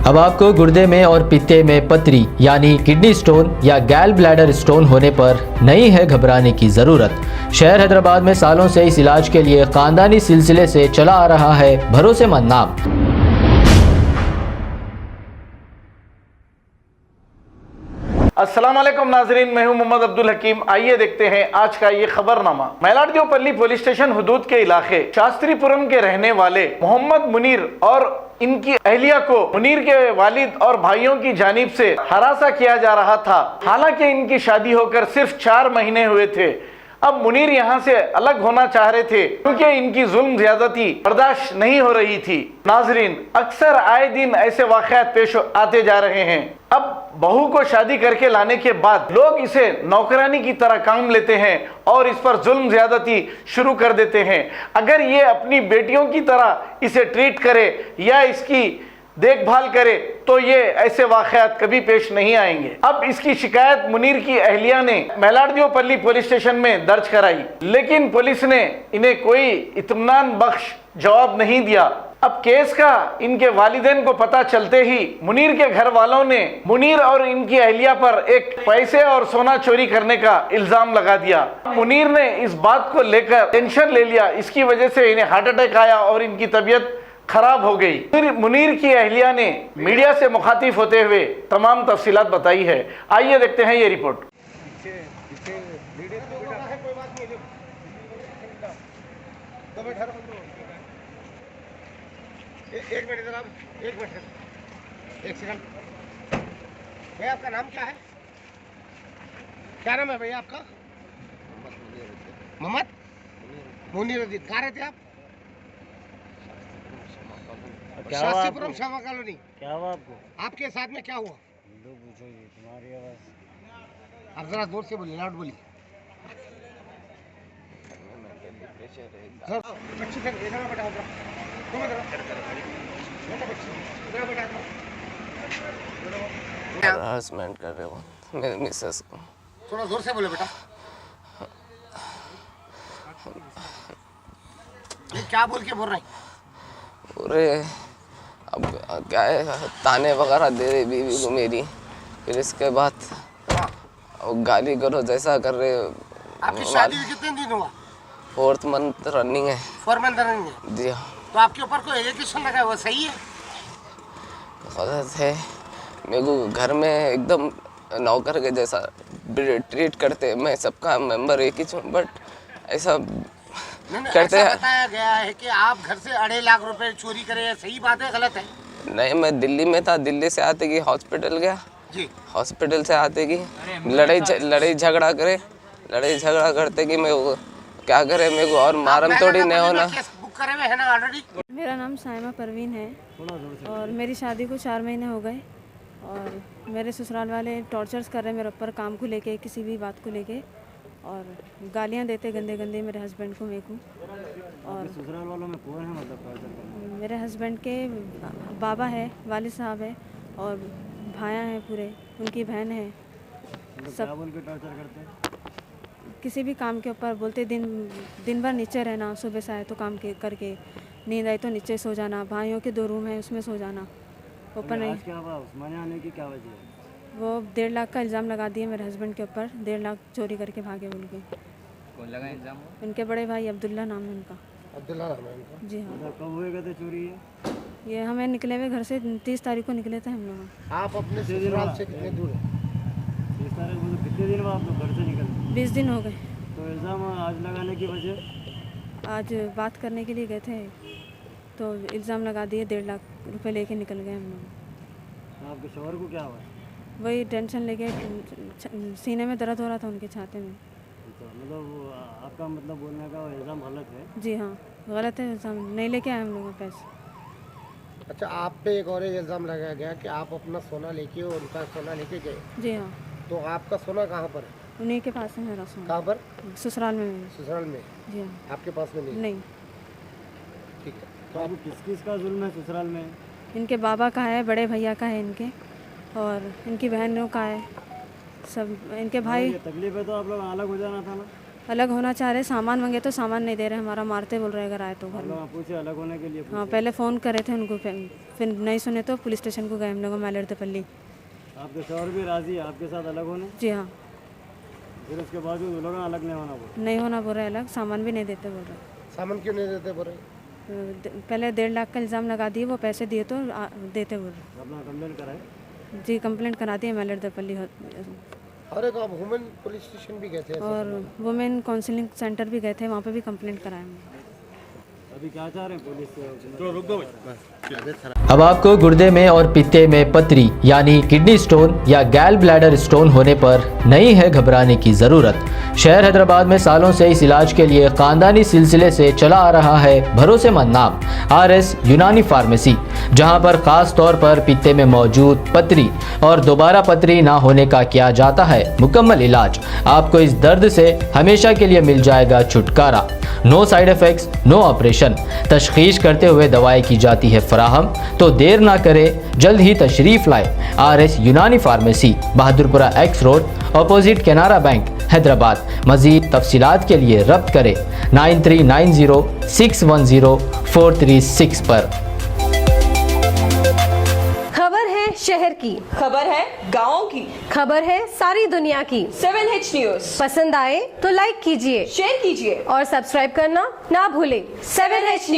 अब आपको गुर्दे में और पित्ते में पथरी यानी किडनी स्टोन या गैल ब्लैडर स्टोन होने पर नहीं है घबराने की ज़रूरत। शहर हैदराबाद में सालों से इस इलाज के लिए खानदानी सिलसिले से चला आ रहा है भरोसेमंद नाम। अस्सलाम वालेकुम नाजरीन, मैं हूं मोहम्मद अब्दुल हकीम। आइए देखते हैं आज का ये खबरनामा। मैलाडदेवपल्ली पुलिस स्टेशन हुदूद के इलाके शास्त्रीपुरम के रहने वाले मोहम्मद मुनीर और इनकी अहलिया को मुनीर के वालिद और भाइयों की जानिब से हरासा किया जा रहा था। हालांकि इनकी शादी होकर सिर्फ 4 महीने हुए थे। अब मुनीर यहाँ से अलग होना चाह रहे थे क्योंकि इनकी जुल्म ज्यादती बर्दाश्त नहीं हो रही थी। नाजरीन, अक्सर आए दिन ऐसे वाक़यात पेश आते जा रहे हैं। अब बहू को शादी करके लाने के बाद लोग इसे नौकरानी की तरह काम लेते हैं और इस पर जुल्म ज्यादती शुरू कर देते हैं। अगर ये अपनी बेटियों की तरह इसे ट्रीट करे या इसकी देखभाल करे तो ये ऐसे वाक़यात कभी पेश नहीं आएंगे। अब इसकी शिकायत मुनीर की अहलिया ने मैलाडदेवपल्ली पुलिस स्टेशन में दर्ज कराई, लेकिन पुलिस ने इन्हें कोई इत्मीनान बख्श जवाब नहीं दिया। अब केस का इनके वालिदैन को पता चलते ही मुनीर के घर वालों ने मुनीर और इनकी अहलिया पर एक पैसे और सोना चोरी करने का इल्जाम लगा दिया। मुनीर ने इस बात को लेकर टेंशन ले लिया, इसकी वजह से इन्हें हार्ट अटैक आया और इनकी तबीयत खराब हो गई। फिर मुनीर की अहलिया ने मीडिया से मुखातिब होते हुए तमाम तफसीलात बताई है। आइए देखते हैं ये रिपोर्ट। एक मिनट जनाब, एक मिनट, एक सेकंड। भैया आपका नाम क्या है? क्या नाम है भैया आपका? मोहम्मद मुनीर। कहाँ रहते आप? शास्त्रीपुरम श्यामा कॉलोनी। क्या हुआ आपको? आपके साथ में क्या हुआ? तुम्हारी आवाज आप जरा जोर से बोलिए, लाउड बोलिए। अच्छी तरह इधर बैठा होगा। तुम इधर हरासमेंट कर रहे हो मेरे मिसेस को। थोड़ा जोर से बोले बेटा। ये क्या बोल के बोल रहे हैं? पूरे अब क्या है, ताने वगैरह दे रहे बीवी को मेरी। फिर इसके बाद गाली करो जैसा कर रहे। आपकी शादी कितने दिन हुआ? 4th मंथ रनिंग है। 4 मंथ रनिंग है जी हाँ। तो आपके ऊपर कोई एलिगेशन लगा है, वो सही है? गलत है। मेरे को घर में एकदम नौकर के जैसा ट्रीट करते। मैं सबका मेंबर एक ही हूँ, बट ऐसा करते ऐसा हैं। बताया गया है कि आप घर से 2.5 लाख रुपए चोरी करे। सही बात है, गलत है? नहीं, मैं दिल्ली में था। दिल्ली से आते कि हॉस्पिटल गया जी। हॉस्पिटल से आते कि लड़ाई झगड़ा करे। लड़ाई झगड़ा करते कि मैं वो क्या करे, मेरे को और मारम तोड़ी नहीं होना। बुक करे हुए है ना ऑलरेडी? मेरा नाम साइमा परवीन है और मेरी शादी को 4 महीने हो गए और मेरे ससुराल वाले टॉर्चर्स कर रहे हैं मेरे ऊपर, काम को लेके, किसी भी बात को लेके, और गालियां देते गंदे गंदे मेरे हस्बैंड को, मेरे को। और ससुराल वालों में कौन है मतलब टॉर्चर करने? मेरे हस्बैंड के बाबा है, वालिद साहब है और भाया हैं पूरे, उनकी बहन है। सब क्या बोल के टॉर्चर करते हैं? किसी भी काम के ऊपर बोलते, दिन भर नीचे रहना, सुबह से आए तो काम के करके, नींद आई तो नीचे सो जाना, भाइयों के 2 रूम है उसमें सो जाना, ऊपर नहीं। आज क्या हुआ? उस्मानिया आने की क्या वजह है? वो 1.5 लाख का इल्ज़ाम लगा दिए मेरे हस्बैंड के ऊपर। 1.5 लाख चोरी करके भागे बोल के। कौन लगा इल्जाम? उनके बड़े भाई अब्दुल्ला नाम है उनका। अब्दुल्ला नाम है उनका? जी हाँ। मतलब कब हुए गए थे चोरी ये? ये हमें निकले हुए घर से 30 तारीख को निकले थे हम लोग। आप अपने ससुराल से कितने दूर हैं? 30 तारीख को? कितने दिन में आप लोग घर से निकले? 20 दिन हो गए। तो इल्ज़ाम आज लगाने की वजह? आज बात करने के लिए गए थे तो इल्ज़ाम लगा दिए, 1.5 लाख रुपए लेके निकल गए हम लोग। आपके शोहर को क्या हुआ? वही टेंशन लेके, सीने में दर्द हो रहा था उनके छाते में। तो मतलब आपका मतलब बोलने का इल्ज़ाम गलत है? जी हाँ, गलत है इल्ज़ाम, नहीं लेके आए हम लोग पैसे। अच्छा, आप पे एक और इल्ज़ाम लगाया गया कि आप अपना सोना लेके और उनका सोना लेके गए। जी हाँ। तो आपका सोना कहाँ पर है? उन्हीं के पास है मेरा सोना। कहाँ पर? ससुराल में मेरे। ससुराल में? जी हाँ। आपके पास में नहीं? नहीं। ठीक है। तो आप किस किस का जुल्म है ससुराल में? इनके बाबा का है, बड़े भैया का है इनके, और इनकी बहनों का है, सब इनके भाई। ये तकलीफ है तो आप लोग अलग हो जाना था ना? अलग होना चाह रहे, सामान मांगे तो सामान नहीं दे रहे, हमारा मारते बोल रहे अगर आए तो घर में। आप पूछे अलग होने के लिए हाँ, पहले फ़ोन करे थे उनको, फिर नहीं सुने तो पुलिस स्टेशन को गए हम लोग मैलड़पल्ली। आपके शौहर भी राजी है आपके साथ अलग होने, जी हाँ, फिर उसके बावजूद वो लोग अलग नहीं होना बोल। नहीं होना बोल रहे अलग, सामान भी नहीं देते बोल रहे। सामान क्यों नहीं देते बोल रहे? पहले 1.5 लाख का इल्ज़ाम लगा दिए, वो पैसे दिए तो देते बोल रहे। अपना कंप्लेन कराए। जी, कंप्लेंट करा दी है मैलड़पल्ली और एक आप वुमेन पुलिस स्टेशन भी गए थे? और वुमेन काउंसलिंग सेंटर भी गए थे, वहाँ पे भी कंप्लेंट कराए हमने। अभी क्या चाह रहे हैं पुलिस से? रुक दो। अब आपको गुर्दे में और पित्ते में पथरी यानी किडनी स्टोन या गैल ब्लैडर स्टोन होने पर नहीं है घबराने की ज़रूरत। शहर हैदराबाद में सालों से इस इलाज के लिए खानदानी सिलसिले से चला आ रहा है भरोसेमंद नाम RS यूनानी फार्मेसी, जहां पर खास तौर पर पित्ते में मौजूद पथरी और दोबारा पथरी ना होने का किया जाता है मुकम्मल इलाज। आपको इस दर्द से हमेशा के लिए मिल जाएगा छुटकारा। No side effects, no operation. तशखीस करते हुए दवाएं की जाती है फराहम। तो देर ना करें, जल्द ही तशरीफ लाए RS यूनानी pharmacy, Bahadurpura X road, opposite Canara bank, Hyderabad. मज़ीद तफसीलात के लिए रब्त करें 9390610436 पर। खबर है शहर की, खबर है गाँव की, खबर है सारी दुनिया की। 7H न्यूज पसंद आए तो लाइक कीजिए, शेयर कीजिए और सब्सक्राइब करना ना भूलें। 7H news.